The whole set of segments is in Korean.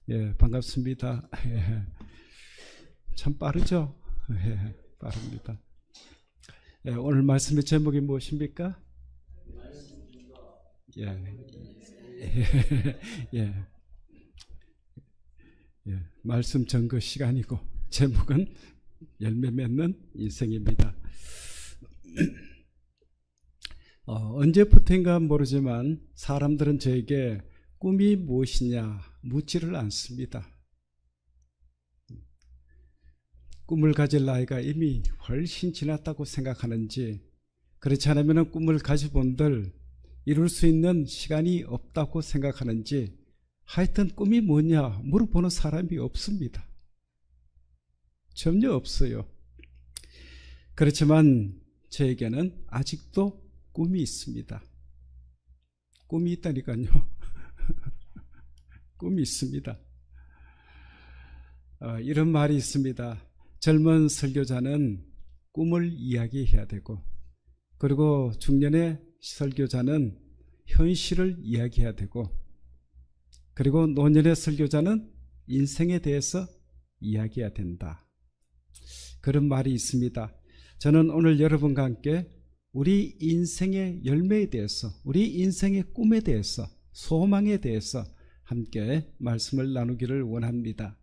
예, 반갑습니다. 예, 참 빠르죠? 예, 빠릅니다. 예, 오늘 말씀의 제목이 무엇입니까? 예, 예, 예, 예, 말씀 전거 시간이고 제목은 열매 맺는 인생입니다. 언제부터인가 모르지만 사람들은 저에게 꿈이 무엇이냐 묻지를 않습니다. 꿈을 가질 나이가 이미 훨씬 지났다고 생각하는지, 그렇지 않으면 꿈을 가져본들 이룰 수 있는 시간이 없다고 생각하는지, 하여튼 꿈이 뭐냐 물어보는 사람이 없습니다. 전혀 없어요. 그렇지만 저에게는 아직도 꿈이 있습니다. 꿈이 있다니까요. 꿈이 있습니다. 이런 말이 있습니다. 젊은 설교자는 꿈을 이야기해야 되고, 그리고 중년의 설교자는 현실을 이야기해야 되고, 그리고 노년의 설교자는 인생에 대해서 이야기해야 된다. 그런 말이 있습니다. 저는 오늘 여러분과 함께 우리 인생의 열매에 대해서, 우리 인생의 꿈에 대해서, 소망에 대해서 함께 말씀을 나누기를 원합니다.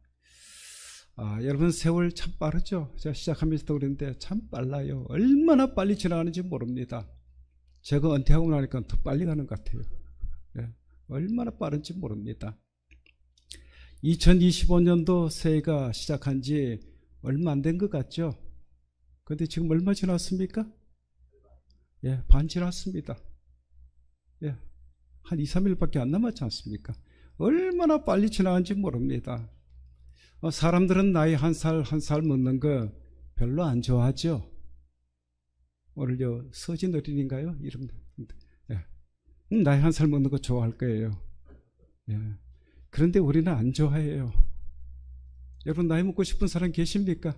여러분, 세월 참 빠르죠? 제가 시작하면서도 그랬는데 참 빨라요. 얼마나 빨리 지나가는지 모릅니다. 제가 은퇴하고 나니까 더 빨리 가는 것 같아요. 네, 얼마나 빠른지 모릅니다. 2025년도 새해가 시작한 지 얼마 안 된 것 같죠? 근데 지금 얼마 지났습니까? 예, 반 지났습니다. 예, 한 2, 3일밖에 안 남았지 않습니까? 얼마나 빨리 지나간지 모릅니다. 사람들은 나이 한 살 한 살 먹는 거 별로 안 좋아하죠. 오늘 서진 어린인가요? 이름. 예. 나이 한 살 먹는 거 좋아할 거예요. 예. 그런데 우리는 안 좋아해요. 여러분, 나이 먹고 싶은 사람 계십니까?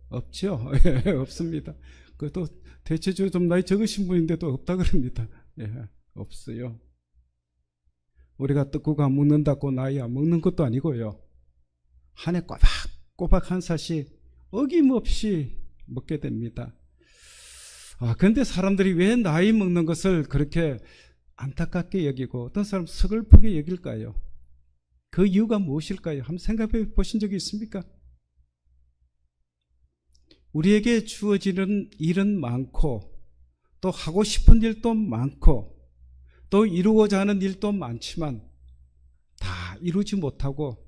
없죠? 예, 없습니다. 그것도 대체적으로 좀 나이 적으신 분인데도 없다 그럽니다. 예, 없어요. 우리가 떡국 안 먹는다고 나이 안 먹는 것도 아니고요. 한 해 꼬박꼬박 한 살씩 어김없이 먹게 됩니다. 그런데 사람들이 왜 나이 먹는 것을 그렇게 안타깝게 여기고 어떤 사람 서글프게 여길까요? 그 이유가 무엇일까요? 한번 생각해 보신 적이 있습니까? 우리에게 주어지는 일은 많고, 또 하고 싶은 일도 많고, 또 이루고자 하는 일도 많지만 다 이루지 못하고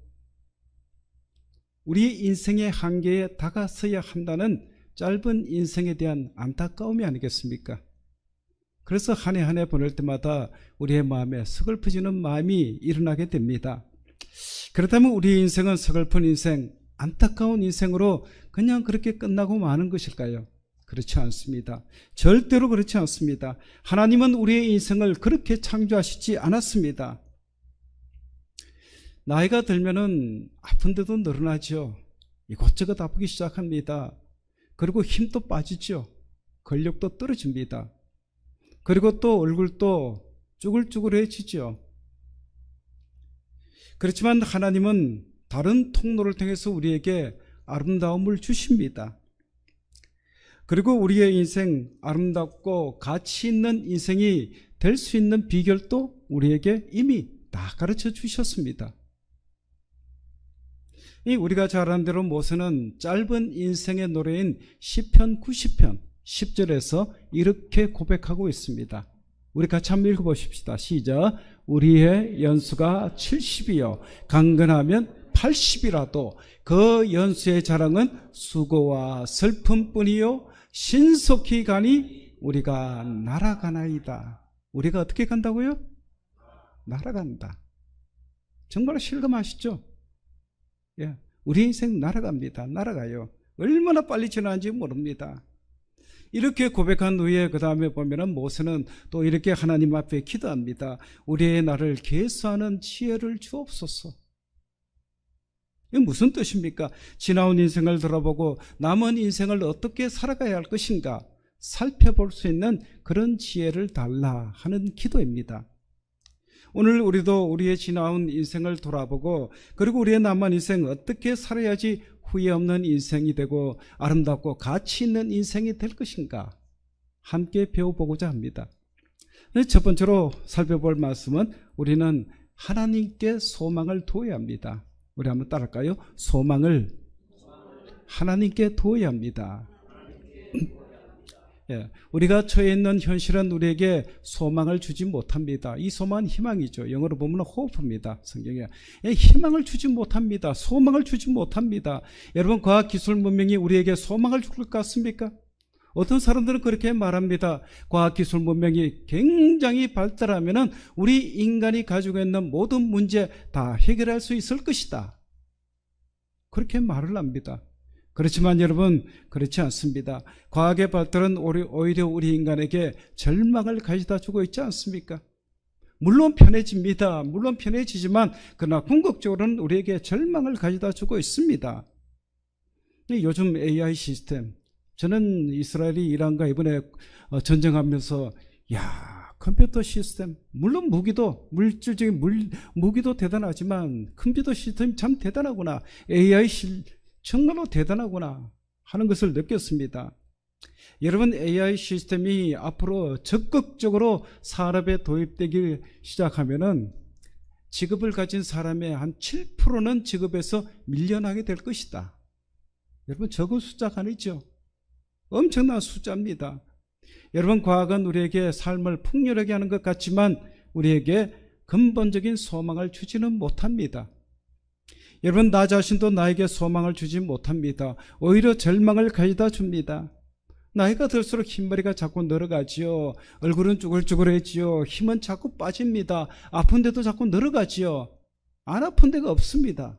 우리 인생의 한계에 다가서야 한다는 짧은 인생에 대한 안타까움이 아니겠습니까? 그래서 한 해 한 해 보낼 때마다 우리의 마음에 서글퍼지는 마음이 일어나게 됩니다. 그렇다면 우리의 인생은 서글픈 인생, 안타까운 인생으로 그냥 그렇게 끝나고 마는 것일까요? 그렇지 않습니다. 절대로 그렇지 않습니다. 하나님은 우리의 인생을 그렇게 창조하시지 않았습니다. 나이가 들면은 아픈 데도 늘어나죠. 이것저것 아프기 시작합니다. 그리고 힘도 빠지죠. 근력도 떨어집니다. 그리고 또 얼굴도 쭈글쭈글해지죠. 그렇지만 하나님은 다른 통로를 통해서 우리에게 아름다움을 주십니다. 그리고 우리의 인생, 아름답고 가치 있는 인생이 될 수 있는 비결도 우리에게 이미 다 가르쳐 주셨습니다. 우리가 잘 아는 대로 모세는 짧은 인생의 노래인 시편 90편 10절에서 이렇게 고백하고 있습니다. 우리 같이 한번 읽어보십시다. 시작. 우리의 연수가 70이요 강건하면 80이라도 그 연수의 자랑은 수고와 슬픔뿐이요 신속히 가니 우리가 날아가나이다. 우리가 어떻게 간다고요? 날아간다. 정말 실감하시죠? 예, 우리 인생 날아갑니다. 날아가요. 얼마나 빨리 지나는지 모릅니다. 이렇게 고백한 후에 그 다음에 보면은 모세는 또 이렇게 하나님 앞에 기도합니다. 우리의 날을 계수하는 지혜를 주옵소서. 이게 무슨 뜻입니까? 지나온 인생을 돌아보고 남은 인생을 어떻게 살아가야 할 것인가 살펴볼 수 있는 그런 지혜를 달라 하는 기도입니다. 오늘 우리도 우리의 지나온 인생을 돌아보고 그리고 우리의 남은 인생 어떻게 살아야지 후회 없는 인생이 되고 아름답고 가치 있는 인생이 될 것인가 함께 배워보고자 합니다. 첫 번째로 살펴볼 말씀은 우리는 하나님께 소망을 두어야 합니다. 우리 한번 따라할까요? 소망을 하나님께 두어야 합니다. 예, 우리가 처해 있는 현실은 우리에게 소망을 주지 못합니다. 이 소망은 희망이죠. 영어로 보면 hope입니다. 성경에. 예, 희망을 주지 못합니다. 소망을 주지 못합니다. 여러분, 과학기술 문명이 우리에게 소망을 줄 것 같습니까? 어떤 사람들은 그렇게 말합니다. 과학기술 문명이 굉장히 발달하면 우리 인간이 가지고 있는 모든 문제 다 해결할 수 있을 것이다. 그렇게 말을 합니다. 그렇지만 여러분, 그렇지 않습니다. 과학의 발달은 오히려 우리 인간에게 절망을 가져다 주고 있지 않습니까? 물론 편해집니다. 물론 편해지지만 그러나 궁극적으로는 우리에게 절망을 가져다 주고 있습니다. 요즘 AI 시스템, 저는 이스라엘이 이란과 이번에 전쟁하면서 컴퓨터 시스템, 물론 물질적인 무기도 대단하지만 컴퓨터 시스템이 참 대단하구나, AI 정말로 대단하구나 하는 것을 느꼈습니다. 여러분, AI 시스템이 앞으로 적극적으로 산업에 도입되기 시작하면은 직업을 가진 사람의 한 7%는 직업에서 밀려나게 될 것이다. 여러분, 적은 숫자가 아니죠. 엄청난 숫자입니다. 여러분, 과학은 우리에게 삶을 풍요롭게 하는 것 같지만 우리에게 근본적인 소망을 주지는 못합니다. 여러분, 나 자신도 나에게 소망을 주지 못합니다. 오히려 절망을 가져다 줍니다. 나이가 들수록 흰머리가 자꾸 늘어가지요. 얼굴은 쭈글쭈글해지요. 힘은 자꾸 빠집니다. 아픈 데도 자꾸 늘어가지요. 안 아픈 데가 없습니다.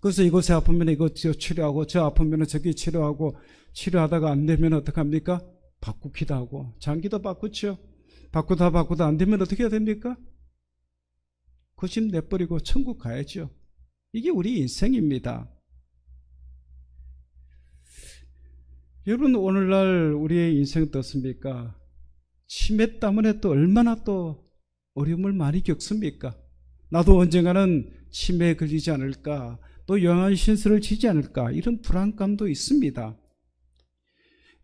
그래서 이곳에 아프면 이거 치료하고 저 아프면 저기 치료하고 치료하다가 안 되면 어떡합니까? 바꾸기도 하고 장기도 바꾸죠. 바꾸다 안 되면 어떻게 해야 됩니까? 그 집 내버리고 천국 가야죠. 이게 우리 인생입니다. 여러분, 오늘날 우리의 인생 어떻습니까? 치매 때문에 또 얼마나 또 어려움을 많이 겪습니까? 나도 언젠가는 치매에 걸리지 않을까, 또 영한 신세를 지지 않을까, 이런 불안감도 있습니다.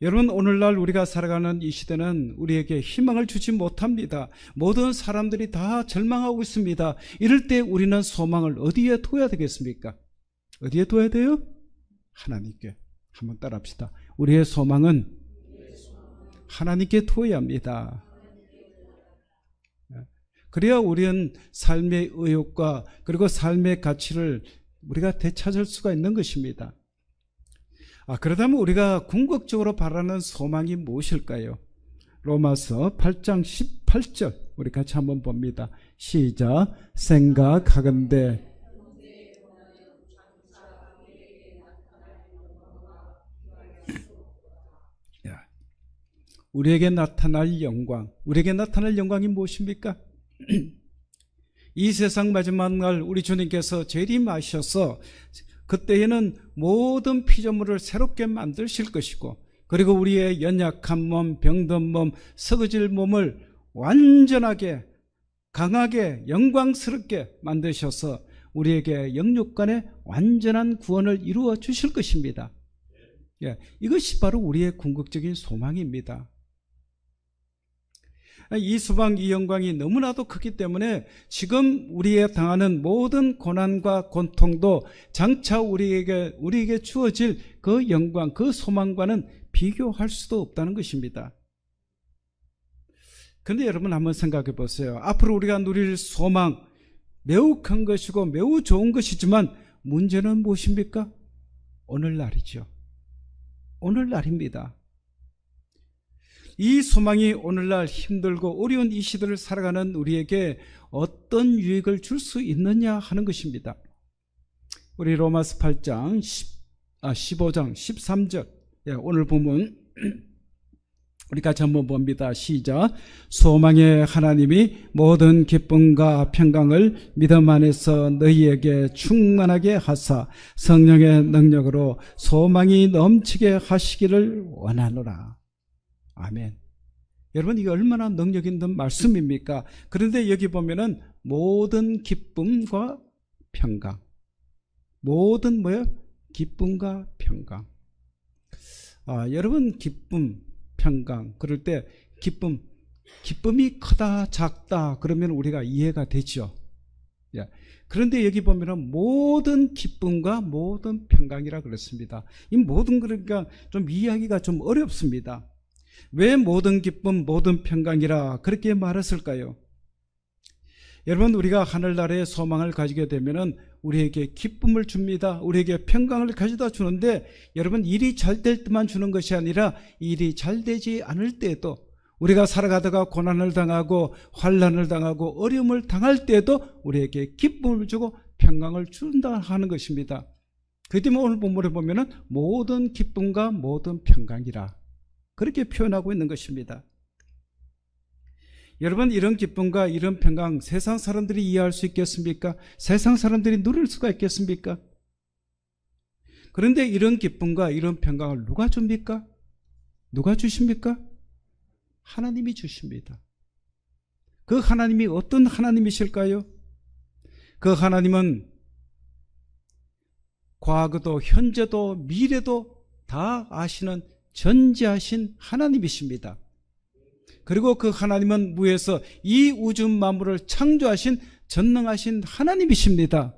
여러분, 오늘날 우리가 살아가는 이 시대는 우리에게 희망을 주지 못합니다. 모든 사람들이 다 절망하고 있습니다. 이럴 때 우리는 소망을 어디에 둬야 되겠습니까? 어디에 둬야 돼요? 하나님께. 한번 따라합시다. 우리의 소망은 하나님께 둬야 합니다. 그래야 우리는 삶의 의욕과 그리고 삶의 가치를 우리가 되찾을 수가 있는 것입니다. 그렇다면 우리가 궁극적으로 바라는 소망이 무엇일까요? 로마서 8장 18절 우리 같이 한번 봅니다. 시작. 생각하건대 우리에게 나타날 영광, 우리에게 나타날 영광이 무엇입니까? 이 세상 마지막 날 우리 주님께서 재림하셔서 그때에는 모든 피조물을 새롭게 만드실 것이고, 그리고 우리의 연약한 몸, 병든 몸, 썩어질 몸을 완전하게, 강하게, 영광스럽게 만드셔서 우리에게 영육간의 완전한 구원을 이루어 주실 것입니다. 이것이 바로 우리의 궁극적인 소망입니다. 이 소망, 이 영광이 너무나도 크기 때문에 지금 우리에 당하는 모든 고난과 고통도 장차 우리에게 주어질 그 영광, 그 소망과는 비교할 수도 없다는 것입니다. 그런데 여러분, 한번 생각해 보세요. 앞으로 우리가 누릴 소망, 매우 큰 것이고 매우 좋은 것이지만 문제는 무엇입니까? 오늘날이죠. 오늘날입니다. 이 소망이 오늘날 힘들고 어려운 이 시대를 살아가는 우리에게 어떤 유익을 줄 수 있느냐 하는 것입니다. 우리 로마서 8장 15장 13절 오늘 보면 우리 같이 한번 봅니다. 시작. 소망의 하나님이 모든 기쁨과 평강을 믿음 안에서 너희에게 충만하게 하사 성령의 능력으로 소망이 넘치게 하시기를 원하노라. 아멘. 여러분 이게 얼마나 능력 있는 말씀입니까? 그런데 여기 보면은 모든 기쁨과 평강, 모든 뭐요? 기쁨과 평강. 여러분 기쁨, 평강 그럴 때 기쁨이 크다 작다 그러면 우리가 이해가 되죠. 예. 그런데 여기 보면은 모든 기쁨과 모든 평강이라 그랬습니다. 이 모든 그러니까 좀 이해하기가 좀 어렵습니다. 왜 모든 기쁨 모든 평강이라 그렇게 말했을까요? 여러분 우리가 하늘나라의 소망을 가지게 되면은 우리에게 기쁨을 줍니다. 우리에게 평강을 가져다 주는데 여러분 일이 잘 될 때만 주는 것이 아니라 일이 잘 되지 않을 때에도 우리가 살아가다가 고난을 당하고 환난을 당하고 어려움을 당할 때에도 우리에게 기쁨을 주고 평강을 준다 하는 것입니다. 그 때문에 오늘 본문에 보면은 모든 기쁨과 모든 평강이라 그렇게 표현하고 있는 것입니다. 여러분 이런 기쁨과 이런 평강 세상 사람들이 이해할 수 있겠습니까? 세상 사람들이 누릴 수가 있겠습니까? 그런데 이런 기쁨과 이런 평강을 누가 줍니까? 누가 주십니까? 하나님이 주십니다. 그 하나님이 어떤 하나님이실까요? 그 하나님은 과거도 현재도 미래도 다 아시는 전지하신 하나님이십니다. 그리고 그 하나님은 무에서 이 우주 만물을 창조하신 전능하신 하나님이십니다.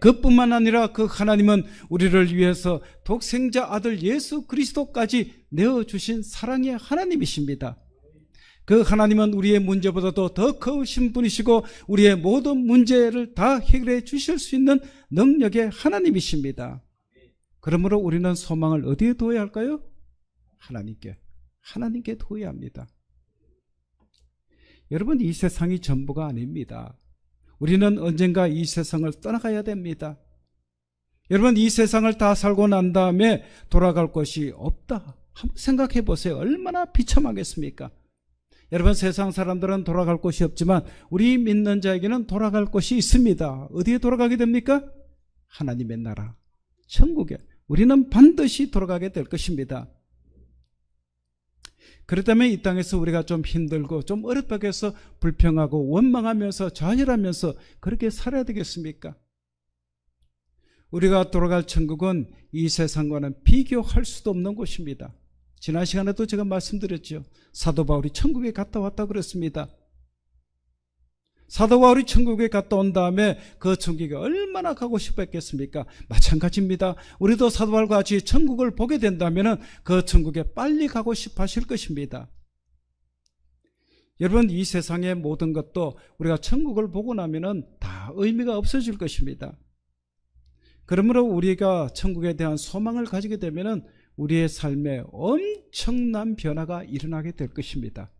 그뿐만 아니라 그 하나님은 우리를 위해서 독생자 아들 예수 그리스도까지 내어주신 사랑의 하나님이십니다. 그 하나님은 우리의 문제보다도 더 크신 분이시고 우리의 모든 문제를 다 해결해 주실 수 있는 능력의 하나님이십니다. 그러므로 우리는 소망을 어디에 두어야 할까요? 하나님께 두어야 합니다. 여러분 이 세상이 전부가 아닙니다. 우리는 언젠가 이 세상을 떠나가야 됩니다. 여러분 이 세상을 다 살고 난 다음에 돌아갈 곳이 없다. 한번 생각해 보세요. 얼마나 비참하겠습니까? 여러분 세상 사람들은 돌아갈 곳이 없지만 우리 믿는 자에게는 돌아갈 곳이 있습니다. 어디에 돌아가게 됩니까? 하나님의 나라, 천국에 우리는 반드시 돌아가게 될 것입니다. 그렇다면 이 땅에서 우리가 좀 힘들고 좀 어렵다고 해서 불평하고 원망하면서 좌절하면서 그렇게 살아야 되겠습니까? 우리가 돌아갈 천국은 이 세상과는 비교할 수도 없는 곳입니다. 지난 시간에도 제가 말씀드렸죠. 사도 바울이 천국에 갔다 왔다고 그랬습니다. 사도 바울이 천국에 갔다 온 다음에 그 천국에 얼마나 가고 싶어 했겠습니까? 마찬가지입니다. 우리도 사도 바울과 같이 천국을 보게 된다면 그 천국에 빨리 가고 싶어 하실 것입니다. 여러분 이 세상의 모든 것도 우리가 천국을 보고 나면 다 의미가 없어질 것입니다. 그러므로 우리가 천국에 대한 소망을 가지게 되면 우리의 삶에 엄청난 변화가 일어나게 될 것입니다.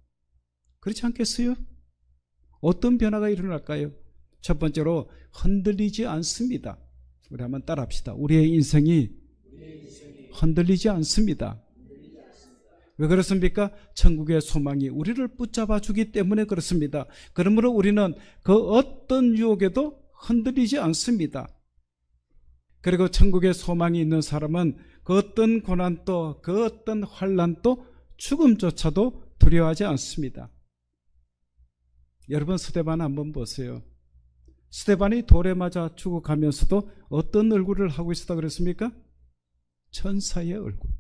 그렇지 않겠어요? 어떤 변화가 일어날까요? 첫 번째로 흔들리지 않습니다. 우리 한번 따라합시다. 우리의 인생이 흔들리지 않습니다. 왜 그렇습니까? 천국의 소망이 우리를 붙잡아 주기 때문에 그렇습니다. 그러므로 우리는 그 어떤 유혹에도 흔들리지 않습니다. 그리고 천국의 소망이 있는 사람은 그 어떤 고난도 그 어떤 환난도 죽음조차도 두려워하지 않습니다. 여러분 스데반 한번 보세요. 스데반이 돌에 맞아 죽어가면서도 어떤 얼굴을 하고 있었다 그랬습니까? 천사의 얼굴.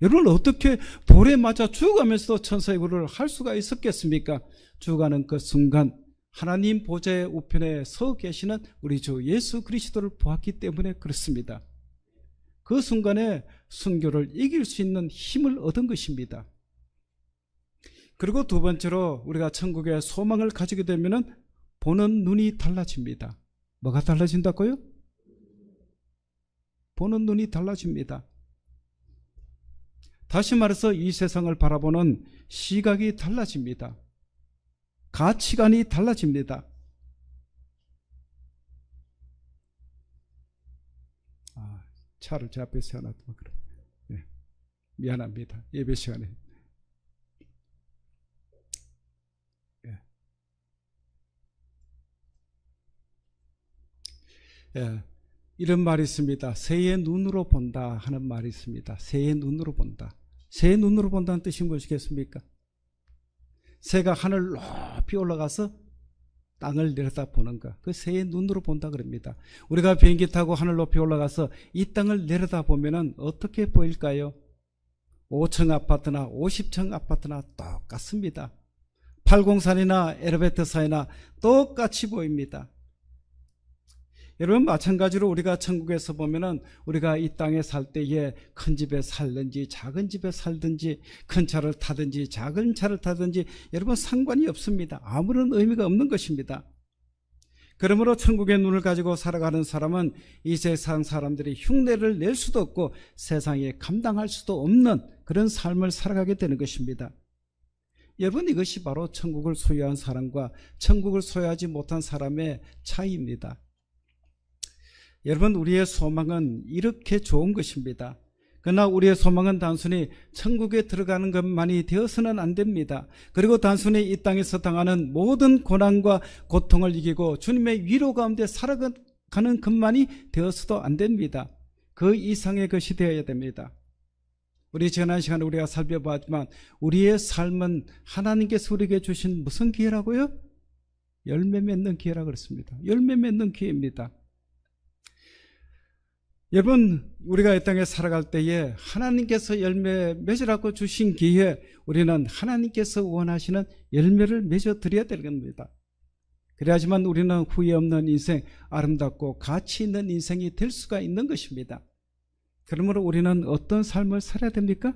여러분 어떻게 돌에 맞아 죽어가면서도 천사의 얼굴을 할 수가 있었겠습니까? 죽어가는 그 순간 하나님 보좌의 우편에 서 계시는 우리 주 예수 그리스도를 보았기 때문에 그렇습니다. 그 순간에 순교를 이길 수 있는 힘을 얻은 것입니다. 그리고 두 번째로 우리가 천국의 소망을 가지게 되면 보는 눈이 달라집니다. 뭐가 달라진다고요? 보는 눈이 달라집니다. 다시 말해서 이 세상을 바라보는 시각이 달라집니다. 가치관이 달라집니다. 차를 제 앞에 세워놨더만 그래. 네. 미안합니다. 예배 시간에. 예, 이런 말이 있습니다. 새의 눈으로 본다 하는 말이 있습니다. 새의 눈으로 본다. 새의 눈으로 본다는 뜻이 무엇이겠습니까? 새가 하늘 높이 올라가서 땅을 내려다보는 것, 그 새의 눈으로 본다 그럽니다. 우리가 비행기 타고 하늘 높이 올라가서 이 땅을 내려다보면 어떻게 보일까요? 5층 아파트나 50층 아파트나 똑같습니다. 팔공산이나 엘리베이터사이나 똑같이 보입니다. 여러분, 마찬가지로 우리가 천국에서 보면은 우리가 이 땅에 살 때에 큰 집에 살든지 작은 집에 살든지 큰 차를 타든지 작은 차를 타든지 여러분 상관이 없습니다. 아무런 의미가 없는 것입니다. 그러므로 천국의 눈을 가지고 살아가는 사람은 이 세상 사람들이 흉내를 낼 수도 없고 세상에 감당할 수도 없는 그런 삶을 살아가게 되는 것입니다. 여러분, 이것이 바로 천국을 소유한 사람과 천국을 소유하지 못한 사람의 차이입니다. 여러분, 우리의 소망은 이렇게 좋은 것입니다. 그러나 우리의 소망은 단순히 천국에 들어가는 것만이 되어서는 안 됩니다. 그리고 단순히 이 땅에서 당하는 모든 고난과 고통을 이기고 주님의 위로 가운데 살아가는 것만이 되어서도 안 됩니다. 그 이상의 것이 되어야 됩니다. 우리 지난 시간에 우리가 살펴봤지만 우리의 삶은 하나님께서 우리에게 주신 무슨 기회라고요? 열매 맺는 기회라고 그랬습니다. 열매 맺는 기회입니다. 여러분, 우리가 이 땅에 살아갈 때에 하나님께서 열매 맺으라고 주신 기회에 우리는 하나님께서 원하시는 열매를 맺어드려야 되는 겁니다. 그래야지만 우리는 후회 없는 인생, 아름답고 가치 있는 인생이 될 수가 있는 것입니다. 그러므로 우리는 어떤 삶을 살아야 됩니까?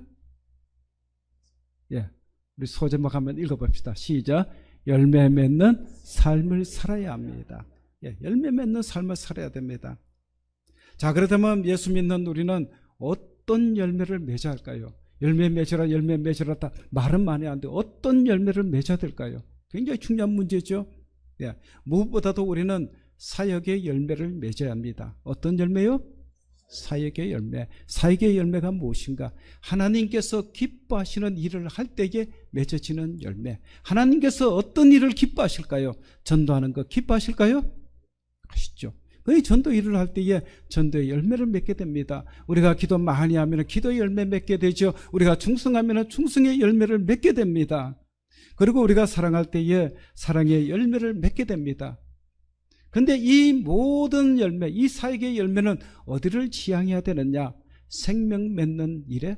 우리 소제목 한번 읽어봅시다. 시작. 열매 맺는 삶을 살아야 합니다. 열매 맺는 삶을 살아야 됩니다. 자, 그렇다면 예수 믿는 우리는 어떤 열매를 맺어야 할까요? 열매 맺으라, 열매 맺으라 다 말은 많이 하는데 어떤 열매를 맺어야 될까요? 굉장히 중요한 문제죠. 무엇보다도 우리는 사역의 열매를 맺어야 합니다. 어떤 열매요? 사역의 열매. 사역의 열매가 무엇인가? 하나님께서 기뻐하시는 일을 할 때에 맺어지는 열매. 하나님께서 어떤 일을 기뻐하실까요? 전도하는 거 기뻐하실까요? 아시죠? 그 전도 일을 할 때에 전도의 열매를 맺게 됩니다. 우리가 기도 많이 하면 기도의 열매 맺게 되죠. 우리가 충성하면 충성의 열매를 맺게 됩니다. 그리고 우리가 사랑할 때에 사랑의 열매를 맺게 됩니다. 그런데 이 모든 열매, 이 사역의 열매는 어디를 지향해야 되느냐? 생명 맺는 일에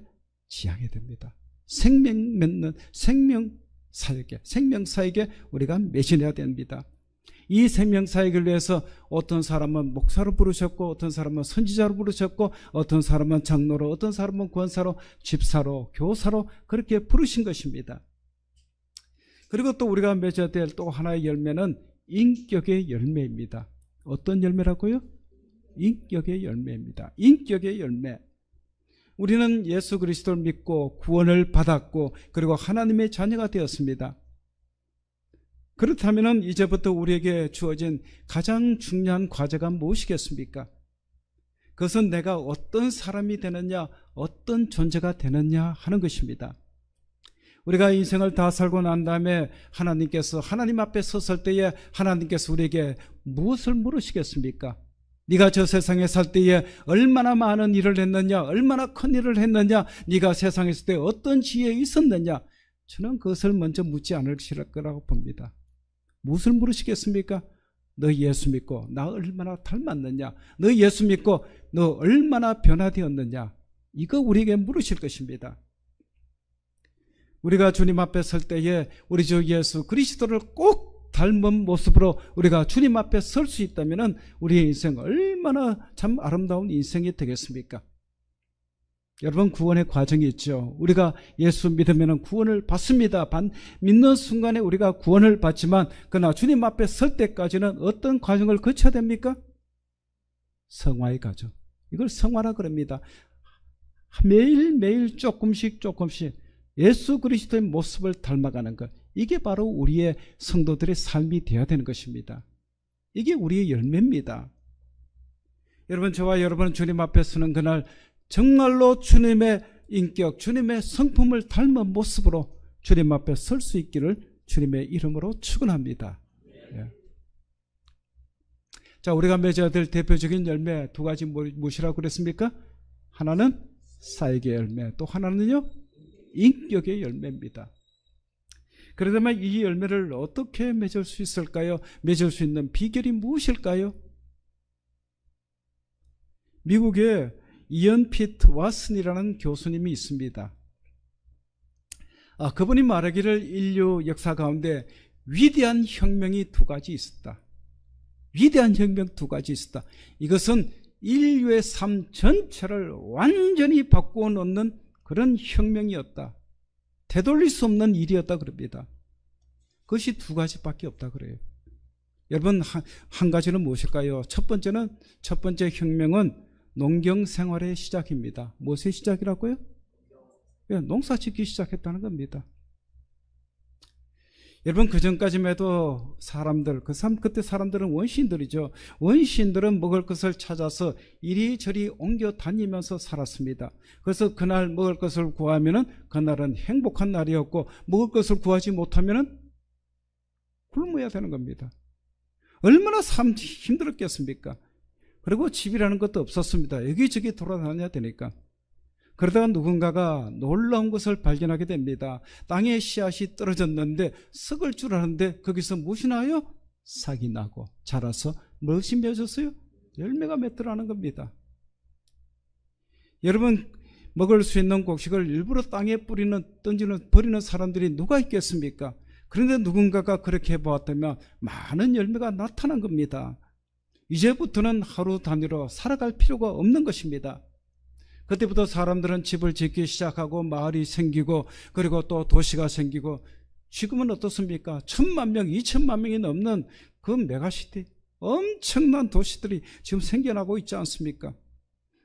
지향해야 됩니다. 생명 맺는 생명 사역에 우리가 매진해야 됩니다. 이 생명사역을 위해서 어떤 사람은 목사로 부르셨고 어떤 사람은 선지자로 부르셨고 어떤 사람은 장로로 어떤 사람은 권사로 집사로 교사로 그렇게 부르신 것입니다. 그리고 또 우리가 맺어야 될 또 하나의 열매는 인격의 열매입니다. 어떤 열매라고요? 인격의 열매입니다. 인격의 열매. 우리는 예수 그리스도를 믿고 구원을 받았고 그리고 하나님의 자녀가 되었습니다. 그렇다면 이제부터 우리에게 주어진 가장 중요한 과제가 무엇이겠습니까? 그것은 내가 어떤 사람이 되느냐, 어떤 존재가 되느냐 하는 것입니다. 우리가 인생을 다 살고 난 다음에 하나님 앞에 섰을 때에 하나님께서 우리에게 무엇을 물으시겠습니까? 네가 저 세상에 살 때에 얼마나 많은 일을 했느냐, 얼마나 큰 일을 했느냐, 네가 세상에 있을 때 어떤 지혜에 있었느냐, 저는 그것을 먼저 묻지 않을 거라고 봅니다. 무엇을 물으시겠습니까? 너 예수 믿고 나 얼마나 닮았느냐, 너 예수 믿고 너 얼마나 변화되었느냐, 이거 우리에게 물으실 것입니다. 우리가 주님 앞에 설 때에 우리 주 예수 그리스도를 꼭 닮은 모습으로 우리가 주님 앞에 설 수 있다면 우리의 인생 얼마나 참 아름다운 인생이 되겠습니까? 여러분, 구원의 과정이 있죠. 우리가 예수 믿으면 구원을 받습니다. 믿는 순간에 우리가 구원을 받지만 그러나 주님 앞에 설 때까지는 어떤 과정을 거쳐야 됩니까? 성화의 과정. 이걸 성화라 그럽니다. 매일매일 조금씩 예수 그리스도의 모습을 닮아가는 것, 이게 바로 우리의 성도들의 삶이 되어야 되는 것입니다. 이게 우리의 열매입니다. 여러분, 저와 여러분은 주님 앞에 서는 그날 정말로 주님의 인격, 주님의 성품을 닮은 모습으로 주님 앞에 설 수 있기를 주님의 이름으로 축원합니다. 자, 우리가 맺어야 될 대표적인 열매 두 가지 무엇이라고 그랬습니까? 하나는 사역의 열매, 또 하나는요 인격의 열매입니다. 그러다면 이 열매를 어떻게 맺을 수 있을까요? 맺을 수 있는 비결이 무엇일까요? 미국에 이언 피트 왓슨이라는 교수님이 있습니다. 그분이 말하기를 인류 역사 가운데 위대한 혁명이 두 가지 있었다. 위대한 혁명 두 가지 있었다. 이것은 인류의 삶 전체를 완전히 바꾸어 놓는 그런 혁명이었다. 되돌릴 수 없는 일이었다 그럽니다. 그것이 두 가지밖에 없다 그래요. 여러분, 한 가지는 무엇일까요? 첫 번째 혁명은 농경 생활의 시작입니다. 무엇의 시작이라고요? 농사 짓기 시작했다는 겁니다. 여러분, 그 전까지만 해도 그때 사람들은 원시인들이죠. 원시인들은 먹을 것을 찾아서 이리저리 옮겨 다니면서 살았습니다. 그래서 그날 먹을 것을 구하면은 그날은 행복한 날이었고, 먹을 것을 구하지 못하면은 굶어야 되는 겁니다. 얼마나 삶 힘들었겠습니까? 그리고 집이라는 것도 없었습니다. 여기저기 돌아다녀야 되니까. 그러다가 누군가가 놀라운 것을 발견하게 됩니다. 땅에 씨앗이 떨어졌는데 썩을 줄 알았는데 거기서 무엇이 나요? 싹이 나고 자라서 무엇이 맺었어요? 열매가 맺더라는 겁니다. 여러분, 먹을 수 있는 곡식을 일부러 땅에 버리는 사람들이 누가 있겠습니까? 그런데 누군가가 그렇게 해보았다면 많은 열매가 나타난 겁니다. 이제부터는 하루 단위로 살아갈 필요가 없는 것입니다. 그때부터 사람들은 집을 짓기 시작하고 마을이 생기고 그리고 또 도시가 생기고, 지금은 어떻습니까? 1000만 명, 2000만 명이 넘는 그 메가시티, 엄청난 도시들이 지금 생겨나고 있지 않습니까?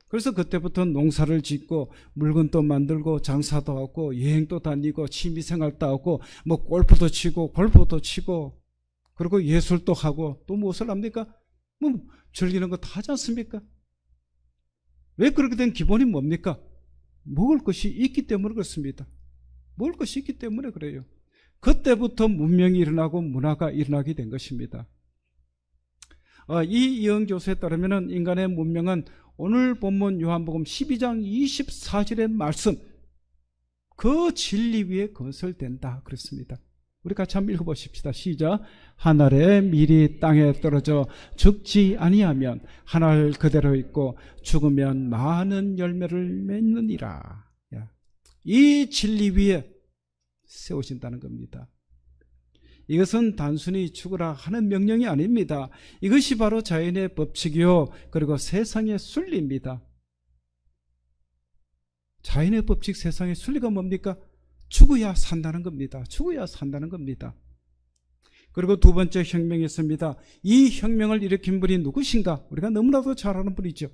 그래서 그때부터 농사를 짓고 물건도 만들고 장사도 하고 여행도 다니고 취미생활도 하고 뭐 골프도 치고 그리고 예술도 하고 또 무엇을 합니까? 뭐 즐기는 거 다 하지 않습니까? 왜 그렇게 된 기본이 뭡니까? 먹을 것이 있기 때문에 그렇습니다. 먹을 것이 있기 때문에 그래요. 그때부터 문명이 일어나고 문화가 일어나게 된 것입니다. 이 이언 교수에 따르면 인간의 문명은 오늘 본문 요한복음 12장 24절의 말씀, 그 진리 위에 건설된다 그랬습니다. 우리 같이 한번 읽어보십시다. 시작. 한 알의 밀이 땅에 떨어져 죽지 아니하면 한 알 그대로 있고 죽으면 많은 열매를 맺느니라. 이 진리 위에 세우신다는 겁니다. 이것은 단순히 죽으라 하는 명령이 아닙니다. 이것이 바로 자연의 법칙이요, 그리고 세상의 순리입니다. 자연의 법칙, 세상의 순리가 뭡니까? 죽어야 산다는 겁니다. 죽어야 산다는 겁니다. 그리고 두 번째 혁명이 있습니다. 이 혁명을 일으킨 분이 누구신가? 우리가 너무나도 잘 아는 분이죠.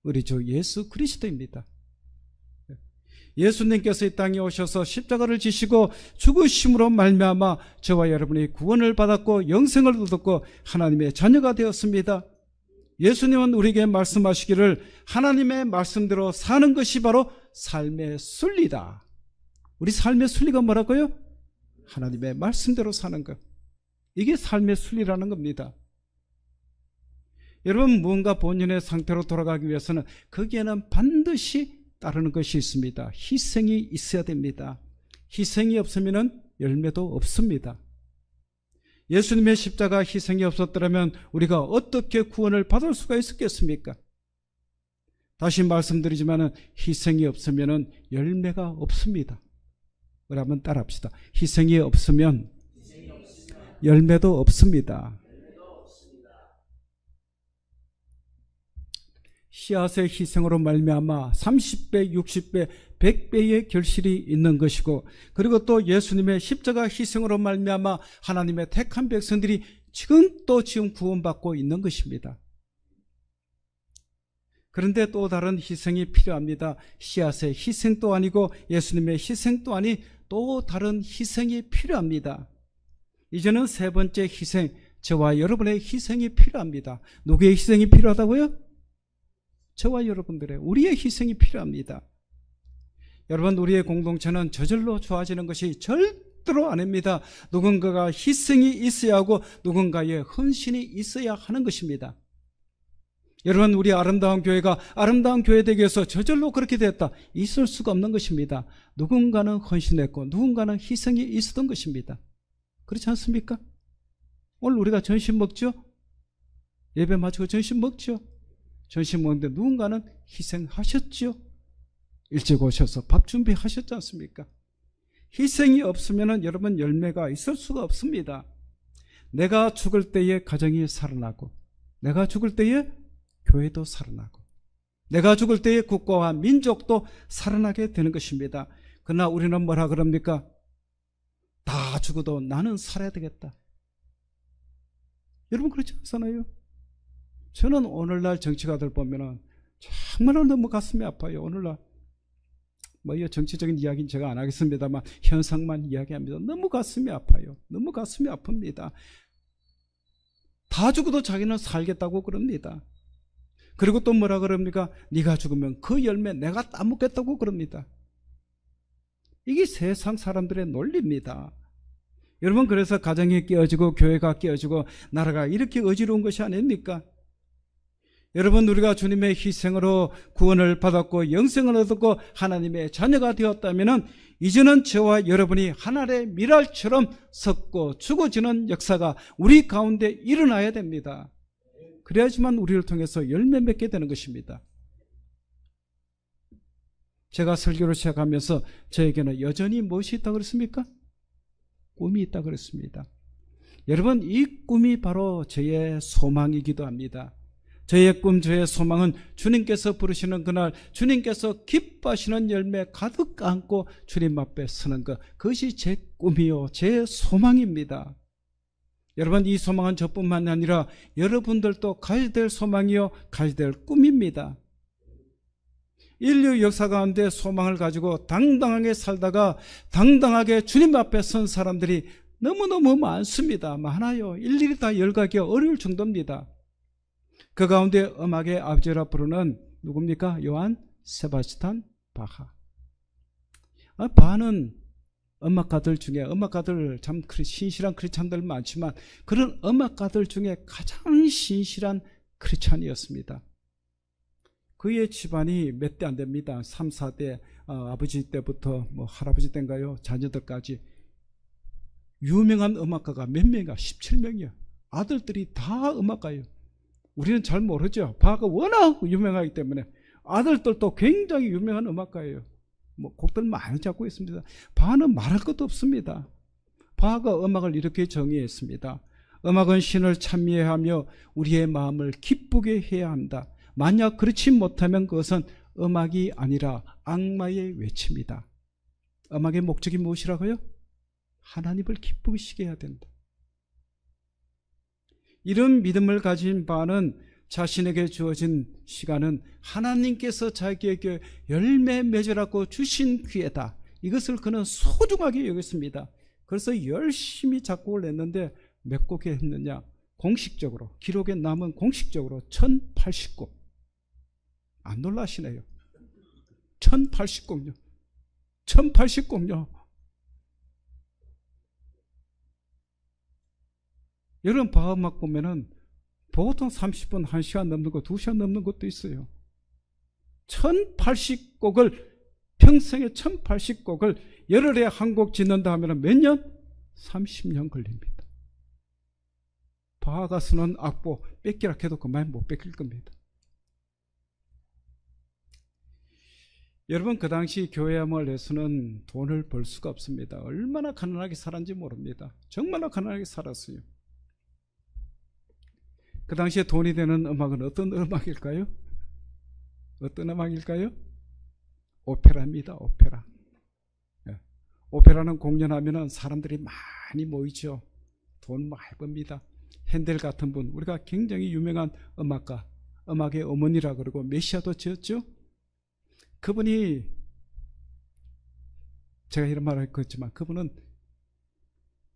우리 주 예수 그리스도입니다. 예수님께서 이 땅에 오셔서 십자가를 지시고 죽으심으로 말미암아 저와 여러분이 구원을 받았고 영생을 얻었고 하나님의 자녀가 되었습니다. 예수님은 우리에게 말씀하시기를 하나님의 말씀대로 사는 것이 바로 삶의 순리다. 우리 삶의 순리가 뭐라고요? 하나님의 말씀대로 사는 것. 이게 삶의 순리라는 겁니다. 여러분, 무언가 본연의 상태로 돌아가기 위해서는 거기에는 반드시 따르는 것이 있습니다. 희생이 있어야 됩니다. 희생이 없으면 열매도 없습니다. 예수님의 십자가 희생이 없었더라면 우리가 어떻게 구원을 받을 수가 있었겠습니까? 다시 말씀드리지만 희생이 없으면 열매가 없습니다. 우리 한번 따라합시다. 희생이 없으면 열매도 없습니다. 씨앗의 희생으로 말미암아 30배, 60배, 100배의 결실이 있는 것이고, 그리고 또 예수님의 십자가 희생으로 말미암아 하나님의 택한 백성들이 지금 구원받고 있는 것입니다. 그런데 또 다른 희생이 필요합니다. 씨앗의 희생도 아니고 예수님의 희생도 아닌 또 다른 희생이 필요합니다. 이제는 세 번째 희생, 저와 여러분의 희생이 필요합니다. 누구의 희생이 필요하다고요? 저와 여러분들의, 우리의 희생이 필요합니다. 여러분, 우리의 공동체는 저절로 좋아지는 것이 절대로 아닙니다. 누군가가 희생이 있어야 하고 누군가의 헌신이 있어야 하는 것입니다. 여러분, 우리 아름다운 교회가 아름다운 교회 되기 위해서 저절로 그렇게 됐다, 있을 수가 없는 것입니다. 누군가는 헌신했고 누군가는 희생이 있었던 것입니다. 그렇지 않습니까? 오늘 우리가 점심 먹죠? 예배 마치고 점심 먹죠? 점심 먹는데 누군가는 희생하셨죠? 일찍 오셔서 밥 준비하셨지 않습니까? 희생이 없으면 여러분 열매가 있을 수가 없습니다. 내가 죽을 때에 가정이 살아나고, 내가 죽을 때에 교회도 살아나고, 내가 죽을 때에 국가와 민족도 살아나게 되는 것입니다. 그러나 우리는 뭐라 그럽니까? 다 죽어도 나는 살아야 되겠다. 여러분 그렇지 않잖아요? 저는 오늘날 정치가들 보면은 정말로 너무 가슴이 아파요. 오늘날 이 정치적인 이야기는 제가 안 하겠습니다만 현상만 이야기합니다. 너무 가슴이 아파요. 너무 가슴이 아픕니다. 다 죽어도 자기는 살겠다고 그럽니다. 그리고 또 뭐라 그럽니까? 네가 죽으면 그 열매 내가 따먹겠다고 그럽니다. 이게 세상 사람들의 논리입니다. 여러분 그래서 가정이 깨어지고 교회가 깨어지고 나라가 이렇게 어지러운 것이 아닙니까? 여러분 우리가 주님의 희생으로 구원을 받았고 영생을 얻었고 하나님의 자녀가 되었다면 이제는 저와 여러분이 하나의 미랄처럼 섰고 죽어지는 역사가 우리 가운데 일어나야 됩니다. 그래야지만 우리를 통해서 열매 맺게 되는 것입니다. 제가 설교를 시작하면서 저에게는 여전히 무엇이 있다고 그랬습니까? 꿈이 있다고 그랬습니다. 여러분 이 꿈이 바로 저의 소망이기도 합니다. 저의 꿈, 저의 소망은 주님께서 부르시는 그날 주님께서 기뻐하시는 열매 가득 안고 주님 앞에 서는 것, 그것이 제 꿈이요 제 소망입니다. 여러분 이 소망은 저뿐만 아니라 여러분들도 가져야 될 소망이요 가져야 될 꿈입니다. 인류 역사 가운데 소망을 가지고 당당하게 살다가 당당하게 주님 앞에 선 사람들이 너무너무 많습니다. 많아요. 일일이 다 열가기 어려울 정도입니다. 그 가운데 음악의 아버지라 부르는 누굽니까? 요한 세바스찬 바하. 바하는 음악가들 중에, 음악가들 참 신실한 크리스찬들 많지만 그런 음악가들 중에 가장 신실한 크리스찬이었습니다. 그의 집안이 몇 대 안 됩니다. 3, 4대, 아버지 때부터 할아버지 때인가요? 자녀들까지. 유명한 음악가가 몇 명이야? 17명이요. 아들들이 다 음악가예요. 우리는 잘 모르죠. 바하가 워낙 유명하기 때문에. 아들들도 굉장히 유명한 음악가예요. 곡들 많이 잡고 있습니다. 바하는 말할 것도 없습니다. 바하가 음악을 이렇게 정의했습니다. 음악은 신을 찬미하며 우리의 마음을 기쁘게 해야 한다. 만약 그렇지 못하면 그것은 음악이 아니라 악마의 외침이다. 음악의 목적이 무엇이라고요? 하나님을 기쁘게 시게 해야 된다. 이런 믿음을 가진 바는 자신에게 주어진 시간은 하나님께서 자기에게 열매 맺으라고 주신 기회다. 이것을 그는 소중하게 여겼습니다. 그래서 열심히 작곡을 냈는데 몇 곡에 했느냐? 공식적으로, 기록에 남은 공식적으로 1080곡. 안 놀라시네요. 1080곡요. 1080곡요. 여러분 바하 음악 보면은 보통 30분, 1시간 넘는 것, 2시간 넘는 것도 있어요. 1080곡을, 평생에 1080곡을 열흘에 한 곡 짓는다 하면 몇 년? 30년 걸립니다. 바하 가수는 악보 뺏기라 해도 그만 못 뺏길 겁니다. 여러분 그 당시 교회야말로서는 돈을 벌 수가 없습니다. 얼마나 가난하게 살았는지 모릅니다. 정말로 가난하게 살았어요. 그 당시에 돈이 되는 음악은 어떤 음악일까요? 어떤 음악일까요? 오페라입니다. 오페라. 예. 오페라는 공연하면 사람들이 많이 모이죠. 돈 많이 법니다. 핸델 같은 분, 우리가 굉장히 유명한 음악가, 음악의 어머니라 그러고 메시아도 지었죠. 그분이, 제가 이런 말을 했겠지만 그분은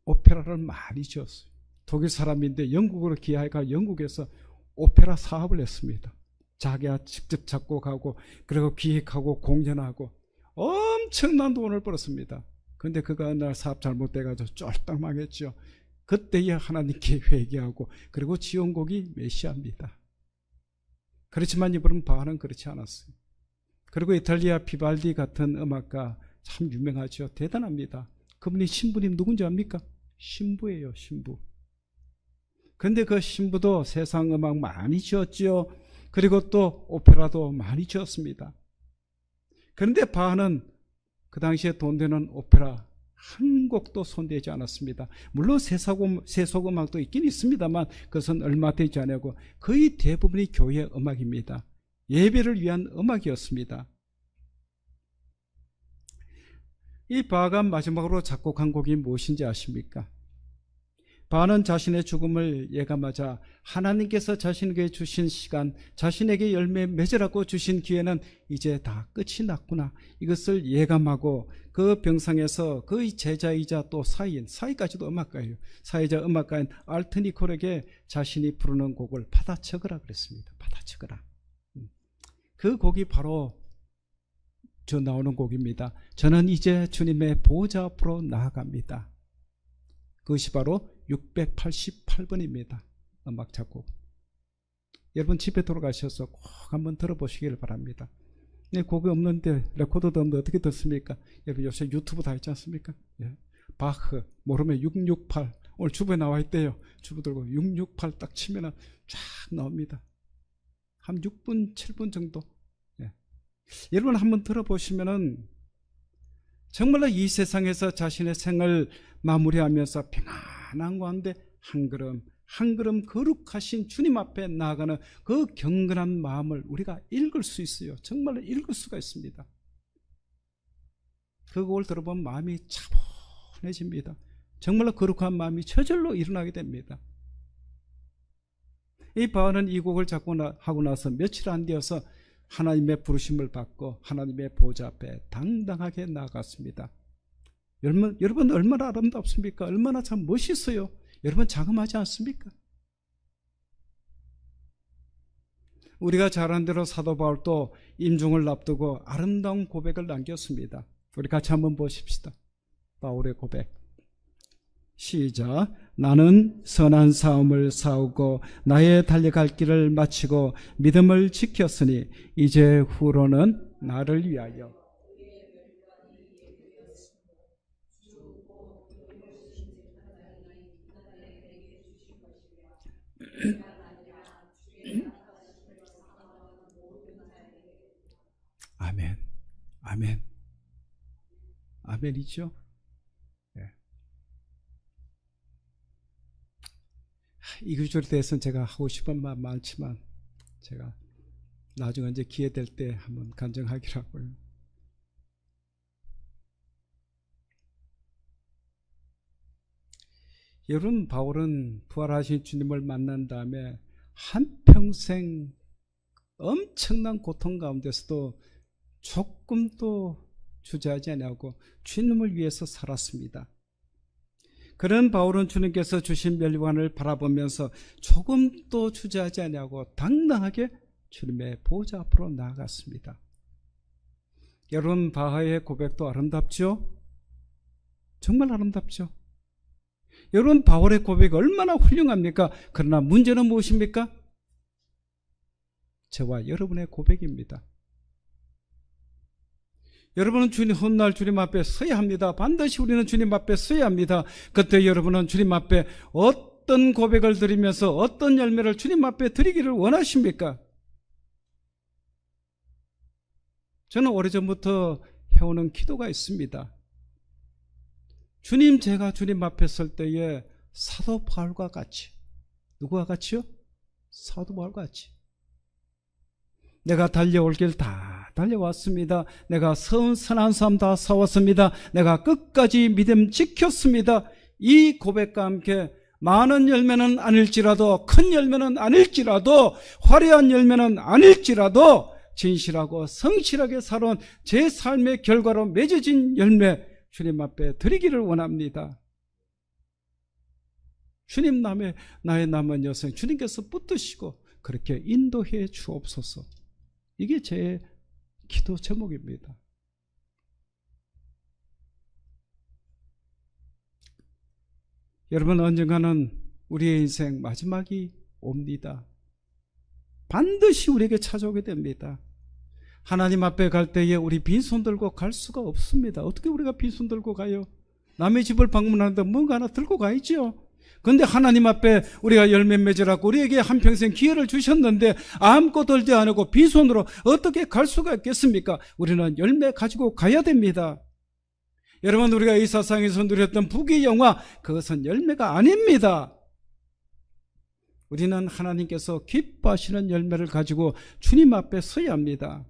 오페라를 많이 지었어요. 독일 사람인데 영국으로 귀화해가 영국에서 오페라 사업을 했습니다. 자기가 직접 작곡하고 그리고 기획하고 공연하고 엄청난 돈을 벌었습니다. 그런데 그가 어느 날 사업 잘못돼가지고 쫄딱 망했죠. 그때에 하나님께 회개하고 그리고 지은 곡이 메시아입니다. 그렇지만 이분은 바하는 그렇지 않았어요. 그리고 이탈리아 비발디 같은 음악가 참 유명하죠. 대단합니다. 그분이 신부님 누군지 압니까? 신부예요, 신부. 근데 그 신부도 세상 음악 많이 지었지요. 그리고 또 오페라도 많이 지었습니다. 그런데 바하는 그 당시에 돈 되는 오페라 한 곡도 손대지 않았습니다. 물론 세속음악도 있긴 있습니다만 그것은 얼마 되지 않고 거의 대부분이 교회 음악입니다. 예배를 위한 음악이었습니다. 이 바하가 마지막으로 작곡한 곡이 무엇인지 아십니까? 바하는 자신의 죽음을 예감하자 하나님께서 자신에게 주신 시간, 자신에게 열매 맺으라고 주신 기회는 이제 다 끝이 났구나, 이것을 예감하고 그 병상에서 그 제자이자 또 사이까지도 음악가예요. 사이자 음악가인 알트 니콜에게 자신이 부르는 곡을 받아 적으라 그랬습니다. 받아 적으라. 그 곡이 바로 저 나오는 곡입니다. 저는 이제 주님의 보좌 앞으로 나아갑니다. 그것이 바로 688번입니다. 음악 작곡. 여러분 집에 돌아가셔서 꼭 한번 들어보시길 바랍니다. 곡이 없는데, 레코더도 없는데 어떻게 듣습니까? 여러분 요새 유튜브 다 있지 않습니까? 예. 바흐 모르면 668, 오늘 주부에 나와 있대요. 주부 들고 668 딱 치면은 쫙 나옵니다. 한 6분 7분 정도. 예. 여러분 한번 들어보시면은 정말로 이 세상에서 자신의 생을 마무리하면서 평안한 가운데 한 걸음 한 걸음 거룩하신 주님 앞에 나아가는 그 경건한 마음을 우리가 읽을 수 있어요. 정말로 읽을 수가 있습니다. 그 곡을 들어보면 마음이 차분해집니다. 정말로 거룩한 마음이 저절로 일어나게 됩니다. 이 바하는 이 곡을 작곡하고 나서 며칠 안 되어서 하나님의 부르심을 받고 하나님의 보좌 앞에 당당하게 나아갔습니다. 여러분 얼마나 아름답습니까? 얼마나 참 멋있어요. 여러분 자금하지 않습니까? 우리가 잘 아는 대로 사도 바울도 임종을 앞두고 아름다운 고백을 남겼습니다. 우리 같이 한번 보십시다. 바울의 고백. 시작. 나는 선한 싸움을 싸우고 나의 달려갈 길을 마치고 믿음을 지켰으니 이제 후로는 나를 위하여 아멘. 아멘. 아멘이죠. 이 구절에 대해서는 제가 하고 싶은 말 많지만 제가 나중에 이제 기회 될 때 한번 간증하기로 하고요. 여러분 바울은 부활하신 주님을 만난 다음에 한평생 엄청난 고통 가운데서도 조금도 주저하지 아니하고 주님을 위해서 살았습니다. 그런 바울은 주님께서 주신 멸관을 바라보면서 조금도 주저하지 아니하고 당당하게 주님의 보좌 앞으로 나아갔습니다. 여러분 바하의 고백도 아름답죠? 정말 아름답죠? 여러분 바울의 고백이 얼마나 훌륭합니까? 그러나 문제는 무엇입니까? 저와 여러분의 고백입니다. 여러분은 주님 훗날 주님 앞에 서야 합니다. 반드시 우리는 주님 앞에 서야 합니다. 그때 여러분은 주님 앞에 어떤 고백을 드리면서 어떤 열매를 주님 앞에 드리기를 원하십니까? 저는 오래전부터 해오는 기도가 있습니다. 주님, 제가 주님 앞에 설 때에 사도 바울과 같이, 누구와 같이요? 사도 바울과 같이. 내가 달려올 길 다 달려왔습니다. 내가 선한 삶 다 싸웠습니다. 내가 끝까지 믿음 지켰습니다. 이 고백과 함께 많은 열매는 아닐지라도, 큰 열매는 아닐지라도, 화려한 열매는 아닐지라도 진실하고 성실하게 살아온 제 삶의 결과로 맺어진 열매 주님 앞에 드리기를 원합니다. 주님 나의 남은 여생 주님께서 붙드시고 그렇게 인도해 주옵소서. 이게 제 기도 제목입니다. 여러분 언젠가는 우리의 인생 마지막이 옵니다. 반드시 우리에게 찾아오게 됩니다. 하나님 앞에 갈 때에 우리 빈손 들고 갈 수가 없습니다. 어떻게 우리가 빈손 들고 가요? 남의 집을 방문하는데 뭔가 하나 들고 가야죠. 근데 하나님 앞에 우리가 열매 맺으라고 우리에게 한평생 기회를 주셨는데 아무것도 들지 않고 빈손으로 어떻게 갈 수가 있겠습니까? 우리는 열매 가지고 가야 됩니다. 여러분, 우리가 이 세상에서 누렸던 부귀 영화, 그것은 열매가 아닙니다. 우리는 하나님께서 기뻐하시는 열매를 가지고 주님 앞에 서야 합니다.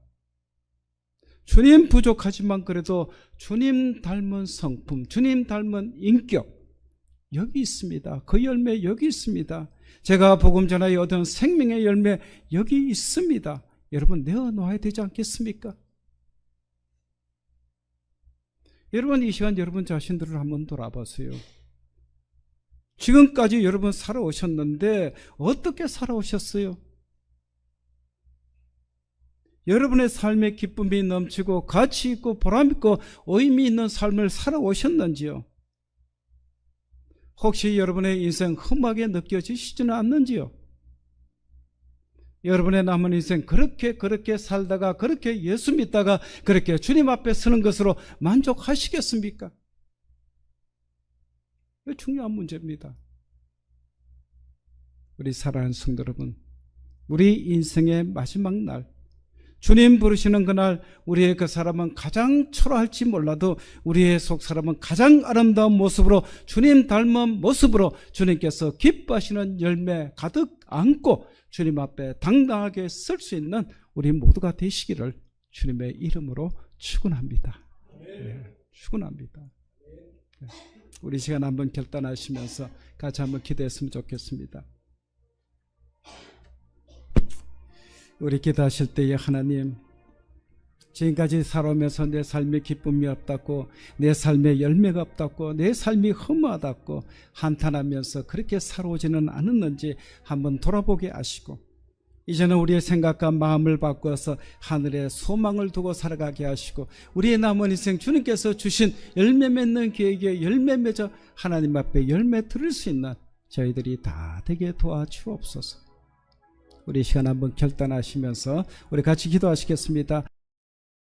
주님 부족하지만 그래도 주님 닮은 성품, 주님 닮은 인격, 여기 있습니다. 그 열매 여기 있습니다. 제가 복음 전하여 얻은 생명의 열매 여기 있습니다. 여러분, 내어놓아야 되지 않겠습니까? 여러분, 이 시간 여러분 자신들을 한번 돌아보세요. 지금까지 여러분 살아오셨는데 어떻게 살아오셨어요? 여러분의 삶에 기쁨이 넘치고 가치 있고 보람 있고 의미 있는 삶을 살아오셨는지요? 혹시 여러분의 인생 험하게 느껴지시지는 않는지요? 여러분의 남은 인생 그렇게 살다가 그렇게 예수 믿다가 그렇게 주님 앞에 서는 것으로 만족하시겠습니까? 이거 중요한 문제입니다. 우리 사랑하는 성도 여러분, 우리 인생의 마지막 날, 주님 부르시는 그날, 우리의 그 사람은 가장 초라할지 몰라도 우리의 속 사람은 가장 아름다운 모습으로, 주님 닮은 모습으로 주님께서 기뻐하시는 열매 가득 안고 주님 앞에 당당하게 설 수 있는 우리 모두가 되시기를 주님의 이름으로 축원합니다. 네, 축원합니다. 네, 우리 시간 한번 결단하시면서 같이 한번 기도했으면 좋겠습니다. 우리 기도하실 때에 하나님, 지금까지 살아오면서 내 삶에 기쁨이 없다고, 내 삶에 열매가 없다고, 내 삶이 허무하다고 한탄하면서 그렇게 살아오지는 않았는지 한번 돌아보게 하시고, 이제는 우리의 생각과 마음을 바꾸어서 하늘에 소망을 두고 살아가게 하시고, 우리의 남은 인생 주님께서 주신 열매 맺는 계획에 열매 맺어 하나님 앞에 열매 들을 수 있는 저희들이 다 되게 도와주옵소서. 우리 시간 한번 결단하시면서 우리 같이 기도하시겠습니다.